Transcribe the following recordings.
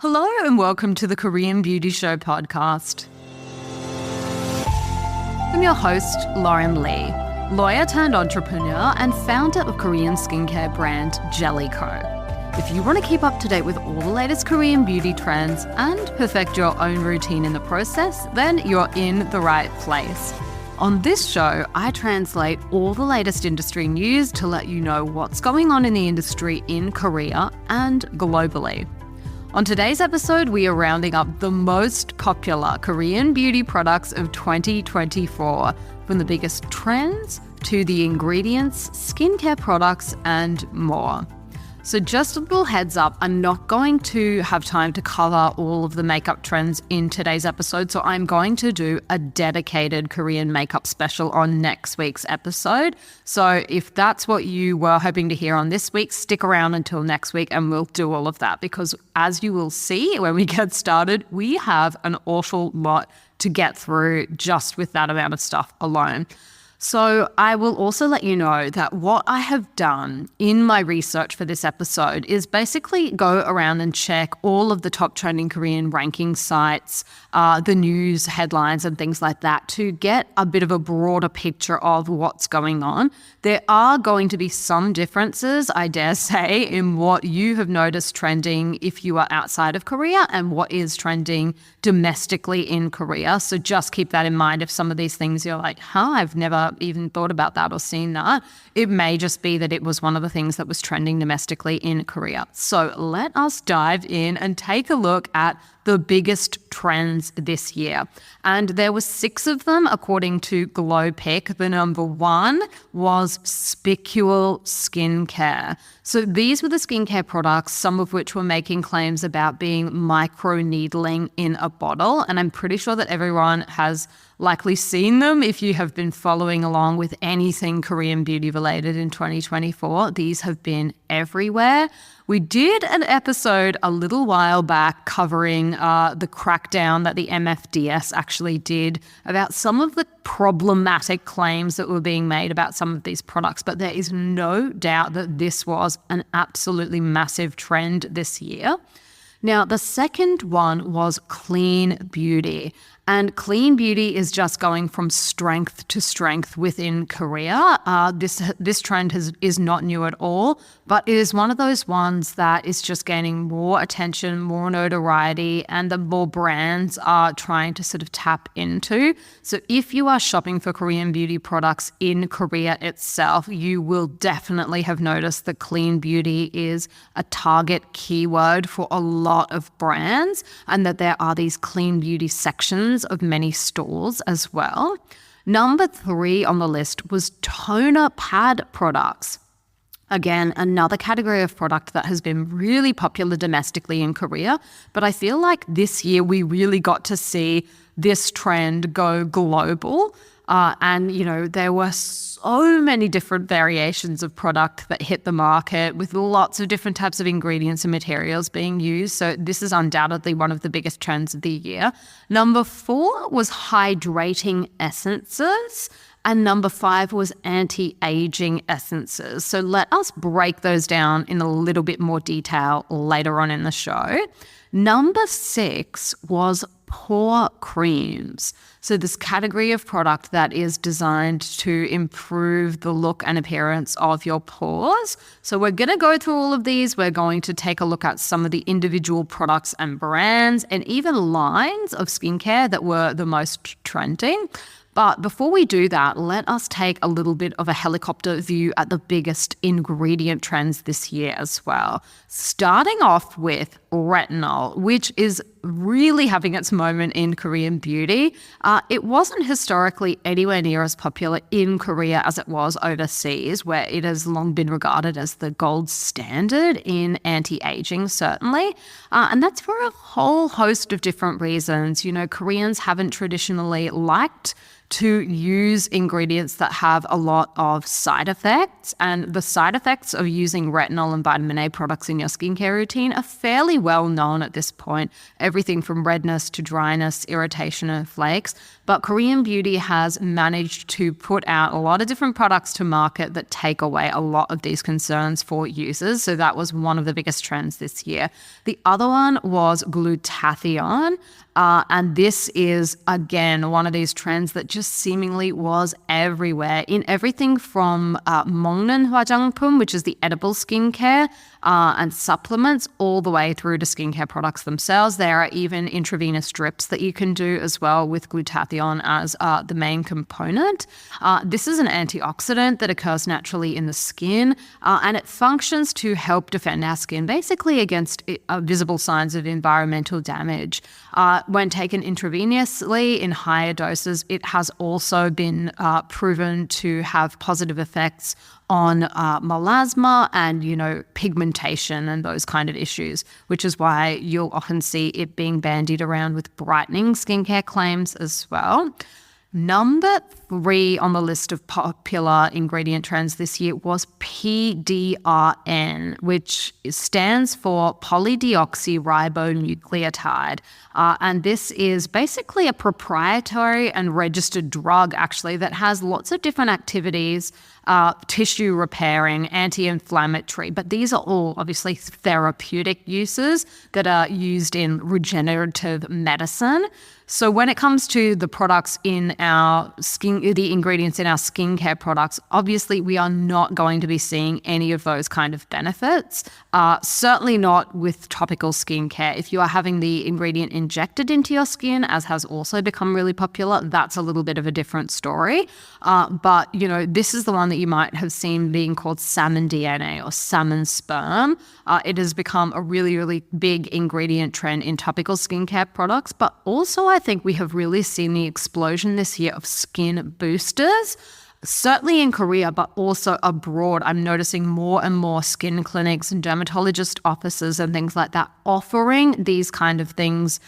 Hello and welcome to the Korean Beauty Show podcast. I'm your host, Lauren Lee, lawyer turned entrepreneur and founder of Korean skincare brand Jellyco. If you want to keep up to date with all the latest Korean beauty trends and perfect your own routine in the process, then you're in the right place. On this show, I translate all the latest industry news to let you know what's going on in the industry in Korea and globally. On today's episode, we are rounding up the most popular Korean beauty products of 2024, from the biggest trends to the ingredients, skincare products, and more. So just a little heads up, I'm not going to have time to cover all of the makeup trends in today's episode, so I'm going to do a dedicated Korean makeup special on next week's episode. So if that's what you were hoping to hear on this week, stick around until next week and we'll do all of that, because as you will see when we get started, we have an awful lot to get through just with that amount of stuff alone. So I will also let you know that what I have done in my research for this episode is basically go around and check all of the top trending Korean ranking sites, the news headlines and things like that to get a bit of a broader picture of what's going on. There are going to be some differences, I dare say, in what you have noticed trending if you are outside of Korea and what is trending domestically in Korea. So just keep that in mind. If some of these things you're like, I've never even thought about that or seen that, it may just be that it was one of the things that was trending domestically in Korea. So let us dive in and take a look at the biggest trends this year. And there were 6 of them according to Glowpick. The number 1 was Spicule Skincare. So these were the skincare products, some of which were making claims about being micro-needling in a bottle. And I'm pretty sure that everyone has likely seen them if you have been following along with anything Korean beauty related in 2024. These have been everywhere. We did an episode a little while back covering the crackdown that the MFDS actually did about some of the problematic claims that were being made about some of these products. But there is no doubt that this was an absolutely massive trend this year. Now, the second one was clean beauty. And clean beauty is just going from strength to strength within Korea. This trend is not new at all, but it is one of those ones that is just gaining more attention, more notoriety, and the more brands are trying to sort of tap into. So if you are shopping for Korean beauty products in Korea itself, you will definitely have noticed that clean beauty is a target keyword for a lot of brands, and that there are these clean beauty sections of many stores as well. Number 3 on the list was toner pad products. Again, another category of product that has been really popular domestically in Korea, but I feel like this year we really got to see this trend go global. And, there were so many different variations of product that hit the market with lots of different types of ingredients and materials being used. So this is undoubtedly one of the biggest trends of the year. Number 4 was hydrating essences. And number 5 was anti-aging essences. So let us break those down in a little bit more detail later on in the show. Number 6 was pore creams. So this category of product that is designed to improve the look and appearance of your pores. So we're going to go through all of these. We're going to take a look at some of the individual products and brands and even lines of skincare that were the most trending. But before we do that, let us take a little bit of a helicopter view at the biggest ingredient trends this year as well. Starting off with retinol, which is really having its moment in Korean beauty. It wasn't historically anywhere near as popular in Korea as it was overseas, where it has long been regarded as the gold standard in anti-aging, certainly. And that's for a whole host of different reasons. Koreans haven't traditionally liked to use ingredients that have a lot of side effects. And the side effects of using retinol and vitamin A products in your skincare routine are fairly well known at this point. everything from redness to dryness, irritation and flakes. But Korean Beauty has managed to put out a lot of different products to market that take away a lot of these concerns for users. So that was one of the biggest trends this year. The other one was Glutathione. And this is, again, one of these trends that just seemingly was everywhere in everything from 먹는 화장품, which is the edible skincare, and supplements, all the way through to skincare products themselves. There are even intravenous drips that you can do as well with glutathione as the main component. This is an antioxidant that occurs naturally in the skin, and it functions to help defend our skin basically against visible signs of environmental damage. When taken intravenously in higher doses, it has also been proven to have positive effects on melasma and, pigmentation and those kind of issues, which is why you'll often see it being bandied around with brightening skincare claims as well. Number 3 on the list of popular ingredient trends this year was PDRN, which stands for polydeoxyribonucleotide. And this is basically a proprietary and registered drug, actually, that has lots of different activities, tissue repairing, anti-inflammatory, but these are all obviously therapeutic uses that are used in regenerative medicine. So when it comes to the products in our skin, the ingredients in our skincare products, obviously we are not going to be seeing any of those kind of benefits. Certainly not with topical skincare. If you are having the ingredient injected into your skin, as has also become really popular, that's a little bit of a different story. But this is the one that you might have seen being called salmon DNA or salmon sperm. It has become a really, really big ingredient trend in topical skincare products, but also I think we have really seen the explosion this year of skin boosters. Certainly in Korea, but also abroad, I'm noticing more and more skin clinics and dermatologist offices and things like that offering these kind of things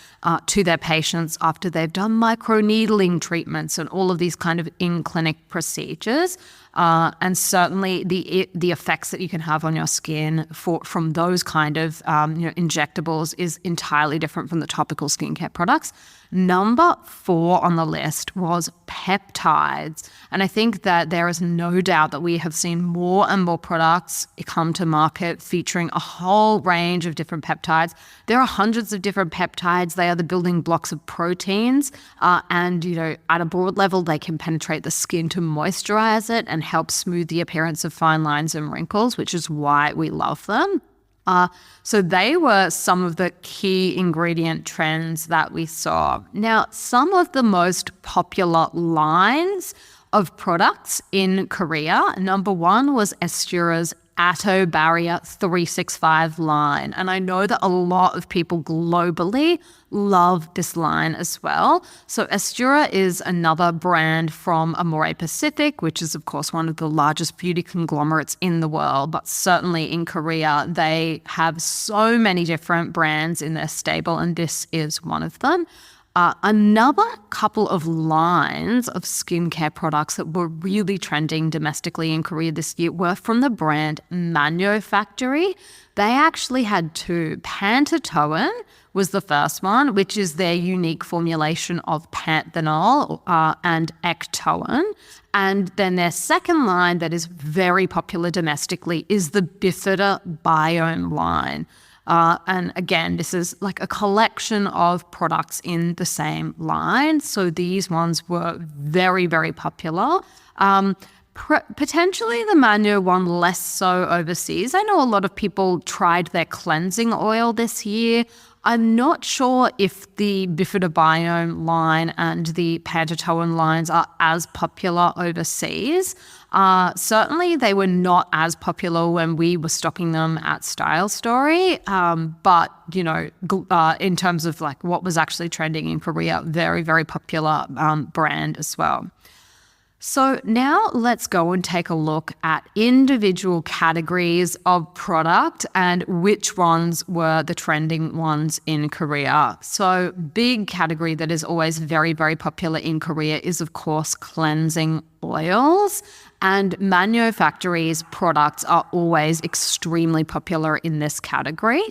to their patients after they've done microneedling treatments and all of these kind of in-clinic procedures. And certainly the effects that you can have on your skin from those kind of injectables is entirely different from the topical skincare products. Number 4 on the list was peptides. And I think that there is no doubt that we have seen more and more products come to market featuring a whole range of different peptides. There are hundreds of different peptides. They are the building blocks of proteins. And at a broad level, they can penetrate the skin to moisturize it and help smooth the appearance of fine lines and wrinkles, which is why we love them. So they were some of the key ingredient trends that we saw. Now, some of the most popular lines of products in Korea, number 1 was Estura's Atto Barrier 365 line. And I know that a lot of people globally love this line as well. So Estura is another brand from Amore Pacific, which is of course one of the largest beauty conglomerates in the world. But certainly in Korea, they have so many different brands in their stable, and this is one of them. Another couple of lines of skincare products that were really trending domestically in Korea this year were from the brand Manyo Factory. They actually had 2. Pantatoin was the first one, which is their unique formulation of panthenol and ectoin. And then their second line that is very popular domestically is the Bifida Biome line. And again, this is like a collection of products in the same line. So these ones were very, very popular. Potentially the Manyo one less so overseas. I know a lot of people tried their cleansing oil this year. I'm not sure if the Bifida Biome line and the Pantatoin lines are as popular overseas. Certainly they were not as popular when we were stocking them at Style Story. But, in terms of like what was actually trending in Korea, very, very popular brand as well. So now let's go and take a look at individual categories of product and which ones were the trending ones in Korea. So big category that is always very, very popular in Korea is, of course, cleansing oils. And Manyo Factory's products are always extremely popular in this category.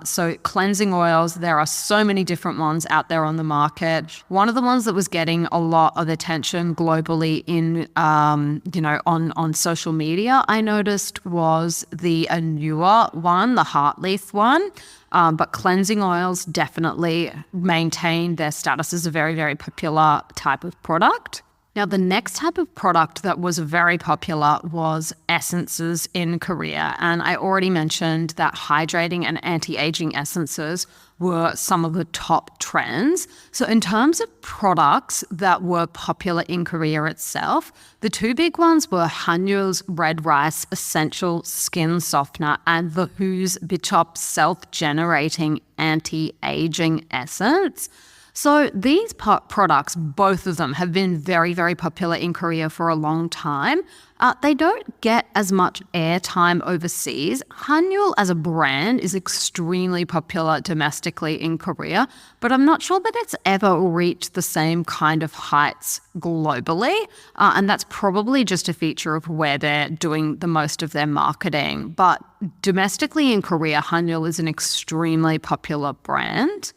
So cleansing oils, there are so many different ones out there on the market. One of the ones that was getting a lot of attention globally in, on social media, I noticed was the newer one, the Heartleaf one. But cleansing oils definitely maintain their status as a very, very popular type of product. Now, the next type of product that was very popular was essences in Korea. And I already mentioned that hydrating and anti-aging essences were some of the top trends. So in terms of products that were popular in Korea itself, the two big ones were Hanyul's Red Rice Essential Skin Softener and the Who's Bichop Self-Generating Anti-Aging Essence. So these products, both of them, have been very, very popular in Korea for a long time. They don't get as much airtime overseas. Hanyul as a brand is extremely popular domestically in Korea, but I'm not sure that it's ever reached the same kind of heights globally. And that's probably just a feature of where they're doing the most of their marketing. But domestically in Korea, Hanyul is an extremely popular brand.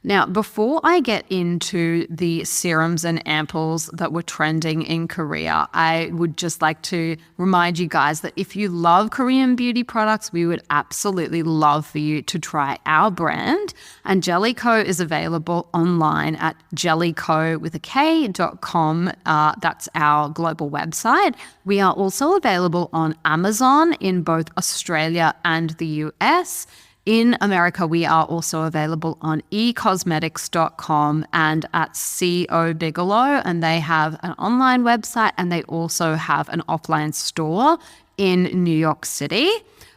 Now, before I get into the serums and ampoules that were trending in Korea, I would just like to remind you guys that if you love Korean beauty products, we would absolutely love for you to try our brand. And Jellyco is available online at jellyco.com. That's our global website. We are also available on Amazon in both Australia and the US. In America, we are also available on ecosmetics.com and at CO Bigelow, and they have an online website and they also have an offline store in New York City.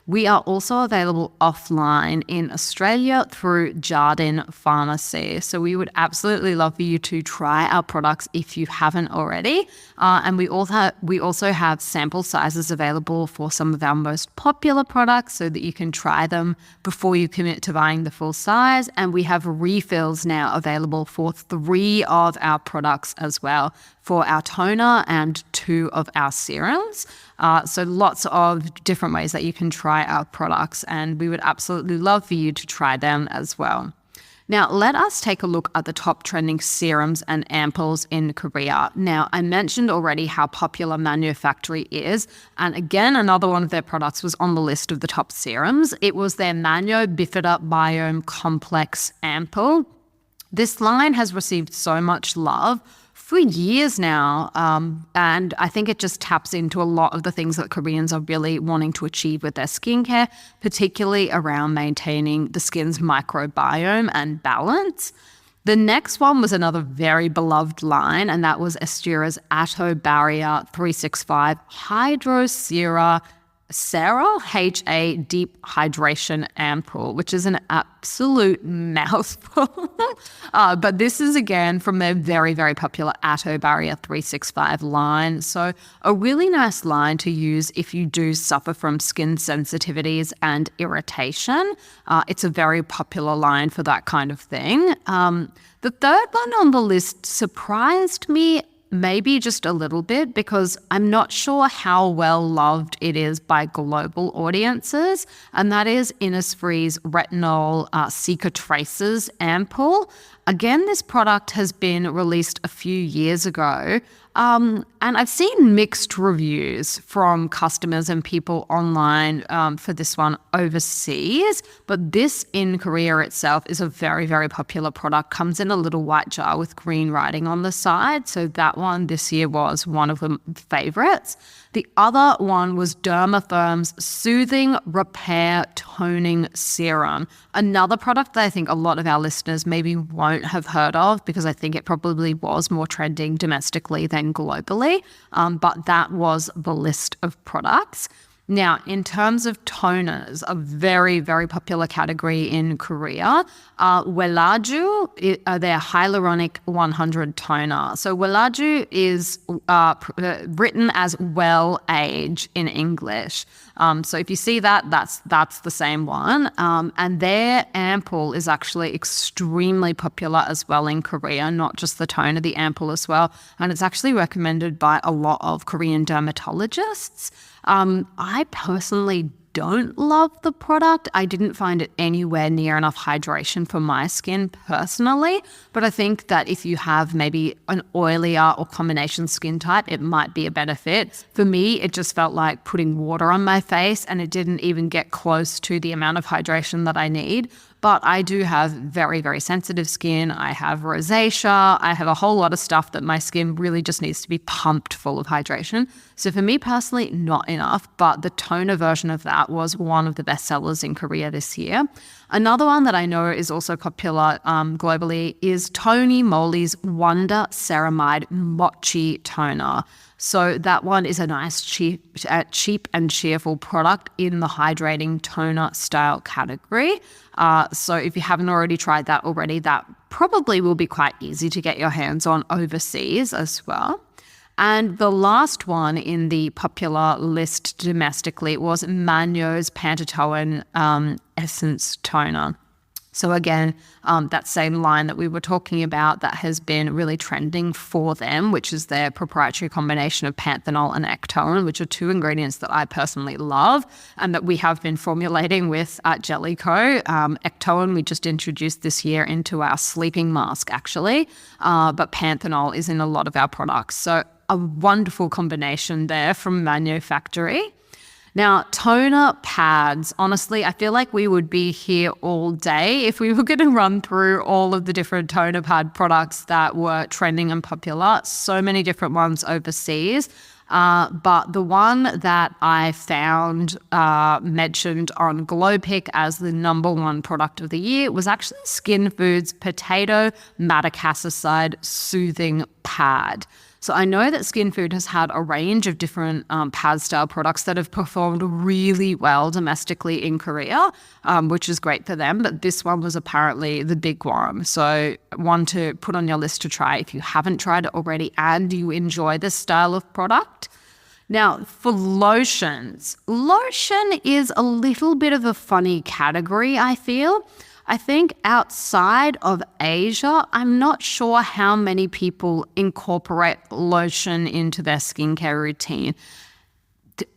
We are also available offline in Australia through Jardin Pharmacy. So we would absolutely love for you to try our products if you haven't already. And we also have sample sizes available for some of our most popular products so that you can try them before you commit to buying the full size. And we have refills now available for 3 of our products as well, for our toner and 2 of our serums. So lots of different ways that you can try our products, and we would absolutely love for you to try them as well. Now, let us take a look at the top trending serums and ampoules in Korea. Now, I mentioned already how popular Manufactory is, and again, another one of their products was on the list of the top serums. It was their Manyo Bifida Biome Complex Ampoule. This line has received so much love for years now, and I think it just taps into a lot of the things that Koreans are really wanting to achieve with their skincare, particularly around maintaining the skin's microbiome and balance. The next one was another very beloved line, and that was Estura's Atto Barrier 365 Hydrocera HA Deep Hydration Ampoule, which is an absolute mouthful. But this is again from their very, very popular Atto Barrier 365 line. So a really nice line to use if you do suffer from skin sensitivities and irritation. It's a very popular line for that kind of thing. The third one on the list surprised me maybe just a little bit because I'm not sure how well loved it is by global audiences, and that is Innisfree's Retinol Cicatraces Ampoule. Again, this product has been released a few years ago, and I've seen mixed reviews from customers and people online for this one overseas, but this in Korea itself is a very, very popular product. Comes in a little white jar with green writing on the side, so that one this year was one of the favorites. The other one was Dermatherm's Soothing Repair Toning Serum, another product that I think a lot of our listeners maybe won't have heard of because I think it probably was more trending domestically than globally, but that was the list of products. Now, in terms of toners, a very, very popular category in Korea, Welaju, their Hyaluronic 100 toner. So Welaju is written as well age in English. So if you see that, that's the same one. And their ampoule is actually extremely popular as well in Korea, not just the toner, the ampoule as well. And it's actually recommended by a lot of Korean dermatologists. I personally don't love the product. I didn't find it anywhere near enough hydration for my skin personally, but I think that if you have maybe an oilier or combination skin type, it might be a benefit. For me, it just felt like putting water on my face, and it didn't even get close to the amount of hydration that I need. But I do have very, very sensitive skin. I have rosacea. I have a whole lot of stuff that my skin really just needs to be pumped full of hydration. So for me personally, not enough. But the toner version of that was one of the best sellers in Korea this year. Another one that I know is also popular globally is Tony Moly's Wonder Ceramide Mochi Toner. So that one is a nice cheap and cheerful product in the hydrating toner style category. So if you haven't already tried that already, that probably will be quite easy to get your hands on overseas as well. And the last one in the popular list domestically was Manyo's Pantone Essence Toner. So again, that same line that we were talking about that has been really trending for them, which is their proprietary combination of panthenol and ectoin, which are two ingredients that I personally love and that we have been formulating with at Jellico. Ectoin we just introduced this year into our sleeping mask actually, but panthenol is in a lot of our products. So a wonderful combination there from Manyo Factory. Now, toner pads, honestly, I feel like we would be here all day if we were going to run through all of the different toner pad products that were trending and popular. So many different ones overseas. But the one that I found mentioned on Glowpick as the #1 product of the year was actually Skin Food's Potato Madecassoside Soothing Pad. So I know that Skin Food has had a range of different pad style products that have performed really well domestically in Korea, which is great for them. But this one was apparently the big one. So one to put on your list to try if you haven't tried it already and you enjoy this style of product. Now, for lotions, lotion is a little bit of a funny category, I feel. I think outside of Asia, I'm not sure how many people incorporate lotion into their skincare routine.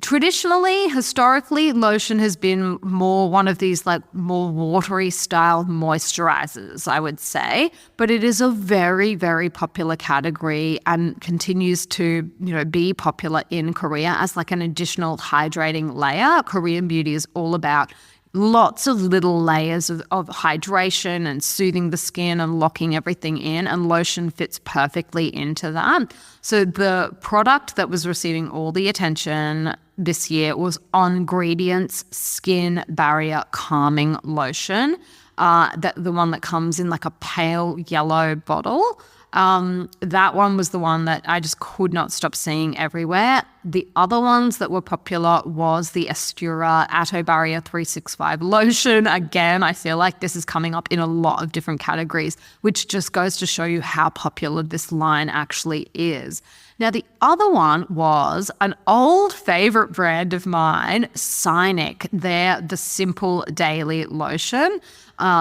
Traditionally, historically, lotion has been more one of these like more watery style moisturizers, I would say, but it is a very, very popular category and continues to, be popular in Korea as like an additional hydrating layer. Korean beauty is all about lots of little layers of hydration and soothing the skin and locking everything in, and lotion fits perfectly into that. So the product that was receiving all the attention this year was On Gradient's Skin Barrier Calming Lotion, the one that comes in like a pale yellow bottle. That one was the one that I just could not stop seeing everywhere. The other ones that were popular was the Estura Atto Barrier 365 lotion. Again, I feel like this is coming up in a lot of different categories, which just goes to show you how popular this line actually is. Now, the other one was an old favorite brand of mine, Cynic. They're the Simple Daily Lotion.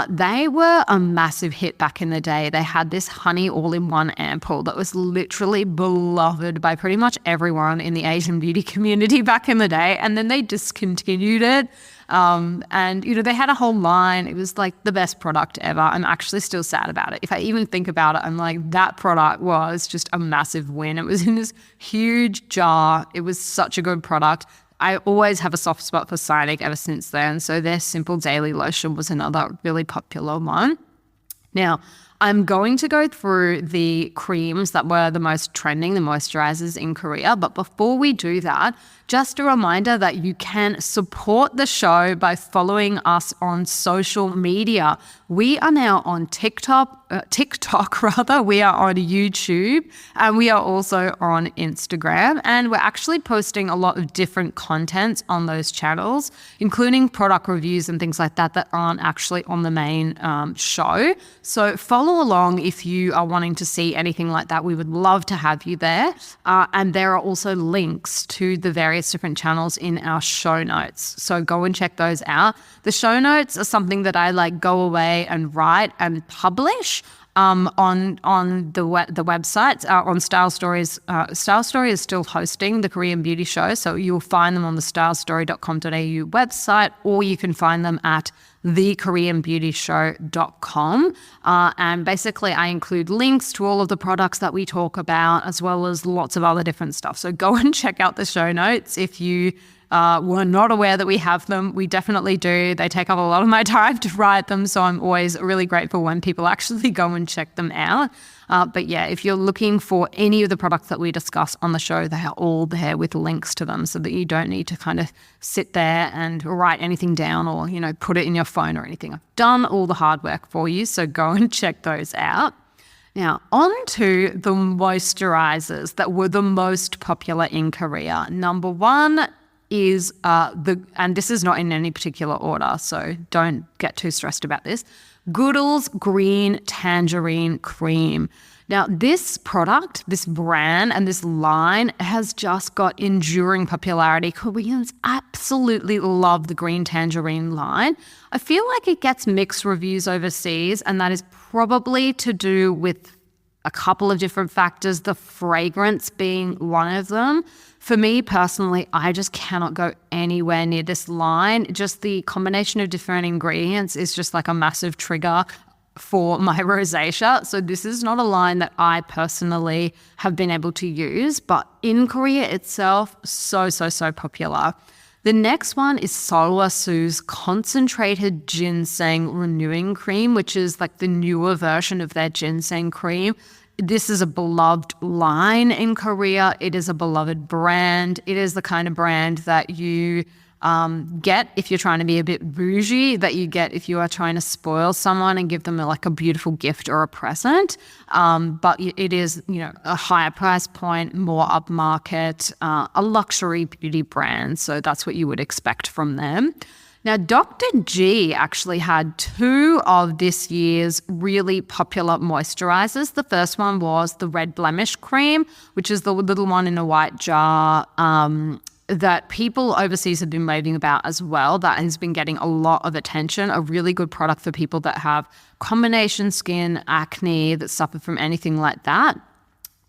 They were a massive hit back in the day. They had this honey all-in-one ampoule that was literally beloved by pretty much everyone in the Asian beauty community back in the day. And then they discontinued it. They had a whole line. It was like the best product ever. I'm actually still sad about it. If I even think about it, I'm like, that product was just a massive win. It was in this huge jar. It was such a good product. I always have a soft spot for Cynic ever since then. So their Simple Daily Lotion was another really popular one. Now, I'm going to go through the creams that were the most trending, the moisturizers in Korea. But before we do that, just a reminder that you can support the show by following us on social media. We are now on TikTok. We are on YouTube, and we are also on Instagram. And we're actually posting a lot of different content on those channels, including product reviews and things like that aren't actually on the main show. So follow along if you are wanting to see anything like that. We would love to have you there. And there are also links to the various different channels in our show notes. So go and check those out. The show notes are something that I go away and write and publish. search on the website on Style Stories. Style Story is still hosting the Korean beauty show, so you'll find them on the stylestory.com.au website, or you can find them at thekoreanbeautyshow.com. And basically I include links to all of the products that we talk about, as well as lots of other different stuff. So go and check out the show notes if you were not aware that we have them. We definitely do. They take up a lot of my time to write them, so I'm always really grateful when people actually go and check them out. But yeah, if you're looking for any of the products that we discuss on the show, they are all there with links to them, so that you don't need to kind of sit there and write anything down or, put it in your phone or anything. I've done all the hard work for you, so go and check those out. Now, on to the moisturizers that were the most popular in Korea. Number one is and this is not in any particular order, so don't get too stressed about this, Goodle's Green Tangerine Cream. Now, this product, this brand, and this line has just got enduring popularity. Koreans absolutely love the Green Tangerine line. I feel like it gets mixed reviews overseas, and that is probably to do with a couple of different factors, the fragrance being one of them. For me personally, I just cannot go anywhere near this line. Just the combination of different ingredients is just like a massive trigger for my rosacea. So this is not a line that I personally have been able to use, but in Korea itself, so popular. The next one is Solwasu's Concentrated Ginseng Renewing Cream, which is like the newer version of their ginseng cream. This is a beloved line in Korea. It is a beloved brand. It is the kind of brand that you get if you're trying to be a bit bougie, that you get if you are trying to spoil someone and give them like a beautiful gift or a present. But it is, a higher price point, more upmarket, a luxury beauty brand. So that's what you would expect from them. Now, Dr. G actually had two of this year's really popular moisturizers. The first one was the Red Blemish Cream, which is the little one in a white jar that people overseas have been raving about as well. That has been getting a lot of attention, a really good product for people that have combination skin, acne, that suffer from anything like that.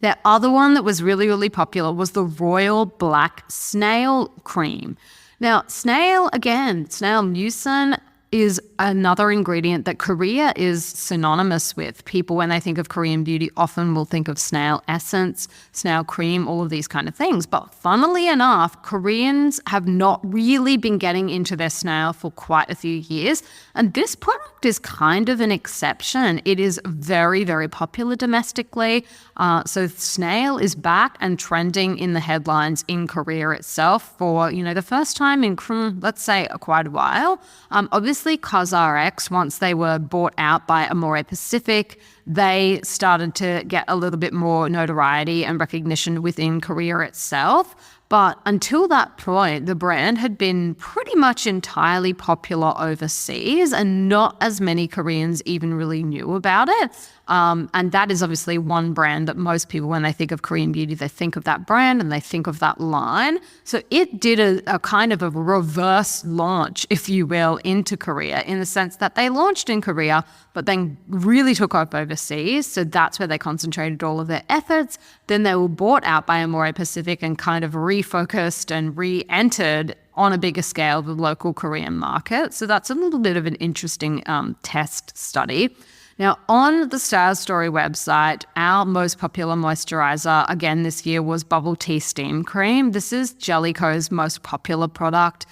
The other one that was really popular was the Royal Black Snail Cream. Now, snail mucin is another ingredient that Korea is synonymous with. People, when they think of Korean beauty, often will think of snail essence, snail cream, all of these kind of things. But funnily enough, Koreans have not really been getting into their snail for quite a few years. And this product is kind of an exception. It is very popular domestically. So snail is back and trending in the headlines in Korea itself for, the first time in, let's say, quite a while. Obviously, CosRx, once they were bought out by Amore Pacific, they started to get a little bit more notoriety and recognition within Korea itself. But until that point, the brand had been pretty much entirely popular overseas, and not as many Koreans even really knew about it. And that is obviously one brand that most people, when they think of Korean beauty, they think of that brand and they think of that line. So it did a kind of a reverse launch, if you will, into Korea, in the sense that they launched in Korea, but then really took off overseas. So that's where they concentrated all of their efforts. Then they were bought out by Amore Pacific and kind of refocused and re-entered on a bigger scale the local Korean market. So that's a little bit of an interesting test study. Now, on the Style Story website, our most popular moisturizer, again this year, was Bubble Tea Steam Cream. This is Jellicoe's most popular product.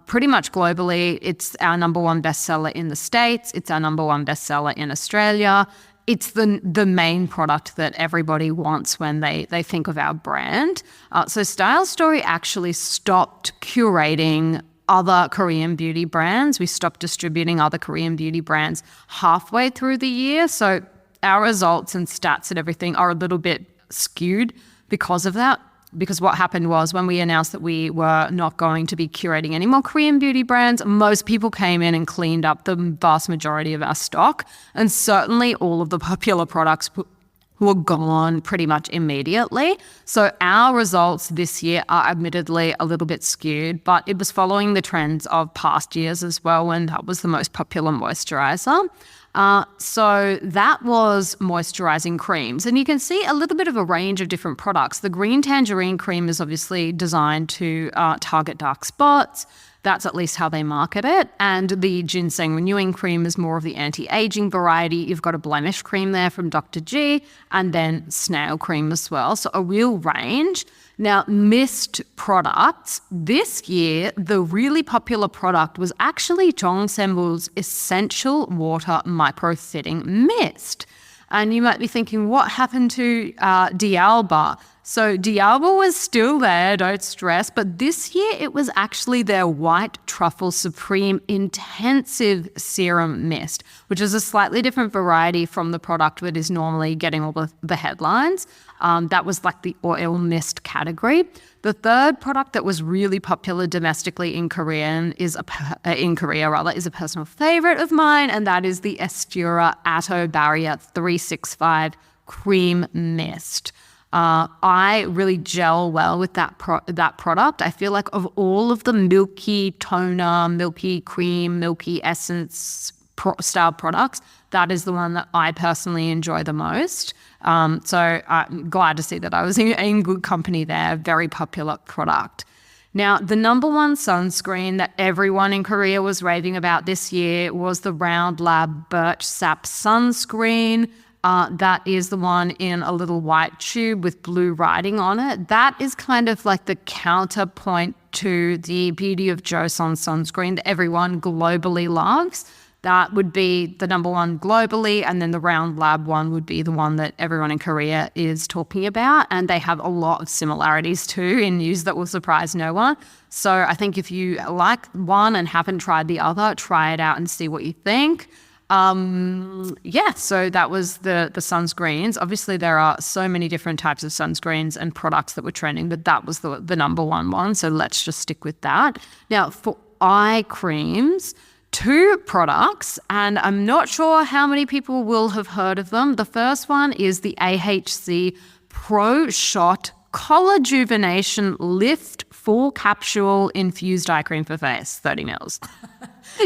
Pretty much globally, it's our number one bestseller in the States. It's our number one bestseller in Australia. It's the main product that everybody wants when they think of our brand. So Style Story actually stopped curating other Korean beauty brands. We stopped distributing other Korean beauty brands halfway through the year. So our results and stats and everything are a little bit skewed because of that. Because what happened was, when we announced that we were not going to be curating any more Korean beauty brands, most people came in and cleaned up the vast majority of our stock. And certainly all of the popular products were gone pretty much immediately. So our results this year are admittedly a little bit skewed, but it was following the trends of past years as well, when that was the most popular moisturizer. So that was moisturizing creams. And you can see a little bit of a range of different products. The green tangerine cream is obviously designed to target dark spots. That's at least how they market it. And the ginseng renewing cream is more of the anti-aging variety. You've got a blemish cream there from Dr. G, and then snail cream as well. So a real range. Now, mist products. This year, the really popular product was actually Johnsembo's Essential Water Microfitting Mist. And you might be thinking, what happened to D'Alba? So D'Alba was still there, don't stress, but this year it was actually their White Truffle Supreme Intensive Serum Mist, which is a slightly different variety from the product that is normally getting all the headlines. That was like the oil mist category. The third product that was really popular domestically in Korea is a personal favorite of mine, and that is the Estura Atto Barrier 365 Cream Mist. I really gel well with that product. I feel like of all of the milky toner, milky cream, milky essence style products, that is the one that I personally enjoy the most. So I'm glad to see that I was in good company there. Very popular product. Now, the number one sunscreen that everyone in Korea was raving about this year was the Round Lab Birch Sap Sunscreen. That is the one in a little white tube with blue writing on it. That is kind of like the counterpoint to the Beauty of Joseon sunscreen that everyone globally loves. That would be the number one globally, and then the Round Lab one would be the one that everyone in Korea is talking about, and they have a lot of similarities too in use that will surprise no one. So I think if you like one and haven't tried the other, try it out and see what you think. So that was the sunscreens. Obviously, there are so many different types of sunscreens and products that were trending, but that was the number one. So let's just stick with that. Now, for eye creams, 2 products, and I'm not sure how many people will have heard of them. The first one is the AHC Pro Shot Collajuvenation Lift Full Capsule Infused Eye Cream for Face, 30 mils.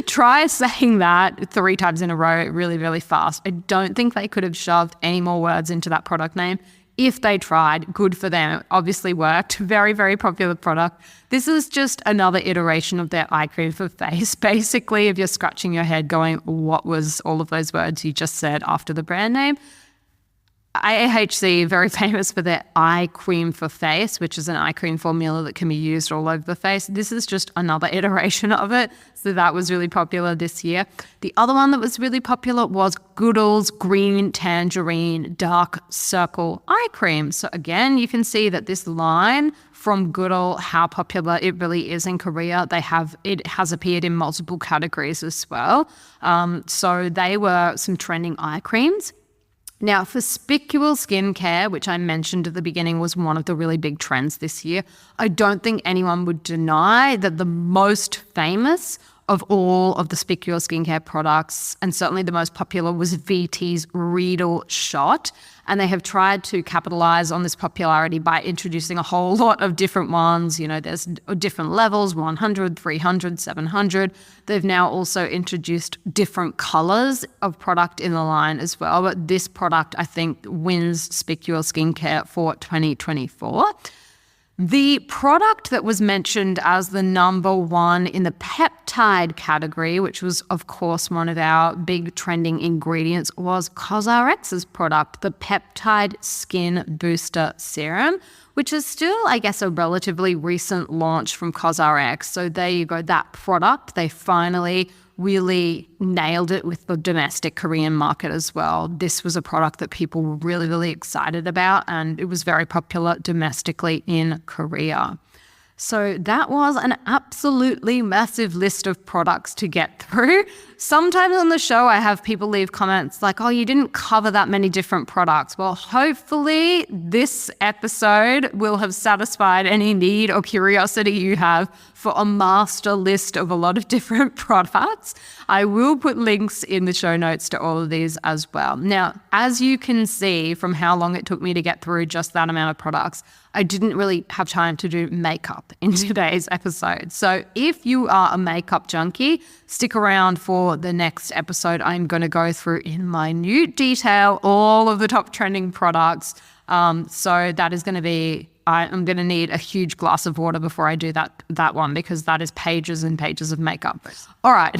Try saying that 3 times in a row really, really fast. I don't think they could have shoved any more words into that product name. If they tried, good for them. It obviously worked. Very, very popular product. This is just another iteration of their eye cream for face. Basically, if you're scratching your head going, what was all of those words you just said after the brand name? AHC, very famous for their eye cream for face, which is an eye cream formula that can be used all over the face. This is just another iteration of it. So that was really popular this year. The other one that was really popular was Goodall's Green Tangerine Dark Circle Eye Cream. So again, you can see that this line from Goodall, how popular it really is in Korea. It has appeared in multiple categories as well. So they were some trending eye creams. Now, for Spicule Skincare, which I mentioned at the beginning was one of the really big trends this year, I don't think anyone would deny that the most famous of all of the Spicule Skincare products, and certainly the most popular, was VT's Riedel Shot. And they have tried to capitalize on this popularity by introducing a whole lot of different ones. You know, there's different levels, 100, 300, 700. They've now also introduced different colors of product in the line as well. But this product, I think, wins Spicule Skincare for 2024. The product that was mentioned as the number one in the peptide category, which was, of course, one of our big trending ingredients, was CosRx's product, the Peptide Skin Booster Serum, which is still, I guess, a relatively recent launch from CosRx. So there you go, that product, they finally really nailed it with the domestic Korean market as well. This was a product that people were really, really excited about, and it was very popular domestically in Korea. So that was an absolutely massive list of products to get through. Sometimes on the show, I have people leave comments like, oh, you didn't cover that many different products. Well, hopefully this episode will have satisfied any need or curiosity you have for a master list of a lot of different products. I will put links in the show notes to all of these as well. Now, as you can see from how long it took me to get through just that amount of products, I didn't really have time to do makeup in today's episode. So if you are a makeup junkie, stick around for the next episode. I'm going to go through in minute detail all of the top trending products. So that is going to be, I'm going to need a huge glass of water before I do that one, because that is pages and pages of makeup. All right.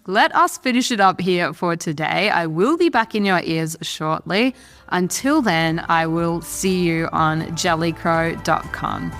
Let us finish it up here for today. I will be back in your ears shortly. Until then, I will see you on jellycrow.com.